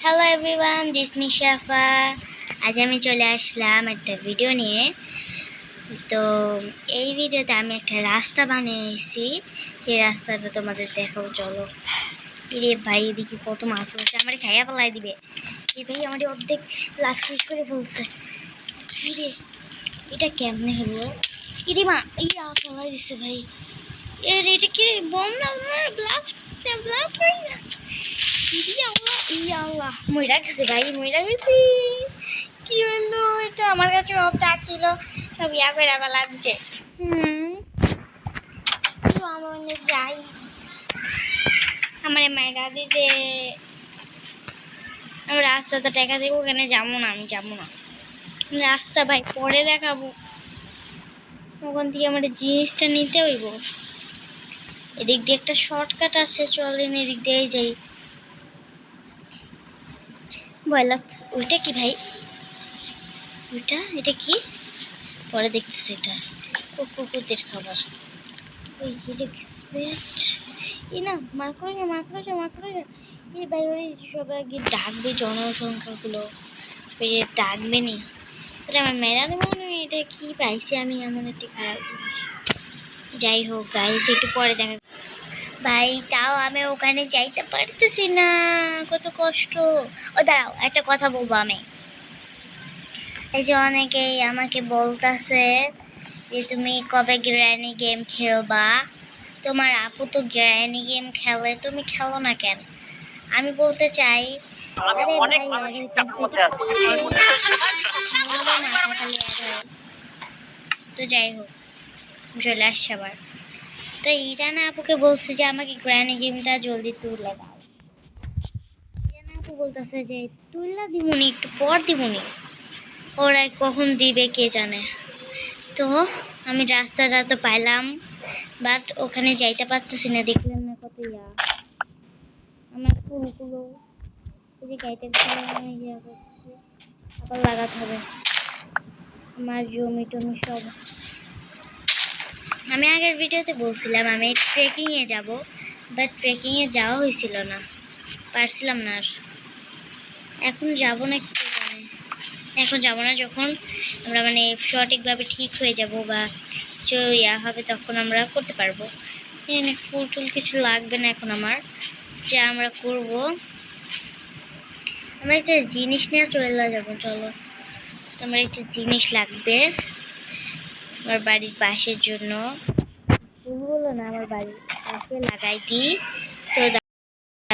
Hello everyone, this me Shafa. আজ আমি চলে আসলাম একটা ভিডিও নিয়ে। তো এই ভিডিওতে আমি একটা রাস্তা বানিয়েছি, সেই রাস্তাটা তোমাদের দেখাবো। চলো। রে ভাই, এদিকে কত মাছ হচ্ছে, আমার খাইয়া ফেলাই দিবে। এই ভাই আমার অর্ধেক লাশ ফিস করে ফেলছে। রে, এটা কেমনে হলো? ইরে মা, ইয়া ফেলাই দিছে ভাই। এটা কি বম না? ব্লাস্ট ব্লাস্ট হয় না? আল্লাহ, মইরা গেছে ভাই, মইরা গেছি। কি হলো এটা? আমার কাছে সব চা ছিল, সব ইয়া করে ফেলা দিচ্ছে। আমার যাই, আমার মায়েরা দিতে আমি রাস্তাতে টাকা দেবো, ওখানে যাবো না, আমি যাবো না। রাস্তা ভাই পরে দেখাবো, ওখান থেকে আমার জিনিসটা নিতে হইব। এদিক দিয়ে একটা শর্টকাট আছে, চলেন এদিক দিয়েই যাই। ভয় লাগছে। ওইটা কি ভাই? এটা কি? পরে দেখতেছি। এটা কুকুরদের খাবার। ওই এই না, মাকড় এই বাইরে সবাই গিয়ে ডাকবে, জনসংখ্যাগুলো ডাকবে নি। এটা আমার মেলা দেবো। এটা কি পাইছি আমি এমন একটি খারাপ জিনিস। যাই হোক গাইস, একটু পরে দেখা ভাই। তাও আমি ওখানে যাইতে পারতেছি না, কত কষ্ট। ও দাঁড়াও, একটা কথা বলবো আমি। এই যে অনেকেই আমাকে বলতেছে যে তুমি কবে গ্র্যানি গেম খেলবা? তোমার আপু তো গ্র্যানি গেম খেলে, তুমি খেলো না কেন? আমি বলতে চাই, তো যাই হোক, চলে আসছে আবার। তো ইরানা আপুকে বলছে যে আমাকে গ্র্যানি গেমটা জলদি তুলে দাও। ইরানা আপু বলতেছে যে তুইলা দিবনি, একটু পর দিবনি। ওরা কখন দিবে কে জানে। তো আমি রাস্তাটা তো পাইলাম, বাট ওখানে যাইতে পারতেছি না। দেখলেন না কত ইয়া আমার ফুলগুলো, এই যে গাড়িটা ইয়া করতেছে, আবার লাগাতে হবে। আমার জমি টমি সব। আমি আগের ভিডিওতে বলছিলাম আমি ট্রেকিংয়ে যাব, বাট ট্রেকিংয়ে যাওয়া হয়েছিল না, পারছিলাম না। আর এখন যাব না, কি জানে। এখন যাব না, যখন আমরা মানে সঠিকভাবে ঠিক হয়ে যাব বা কিছু ইয়া হবে, তখন আমরা করতে পারবো। এখানে ফুল টুল কিছু লাগবে না এখন আমার, যা আমরা করব। আমরা একটা জিনিস নিয়ে চলে যাবো। চলো, আমার একটা জিনিস লাগবে আমার বাড়ির পাশের জন্য। ফুলগুলো না, আমার বাড়ির পাশে লাগাই দিই,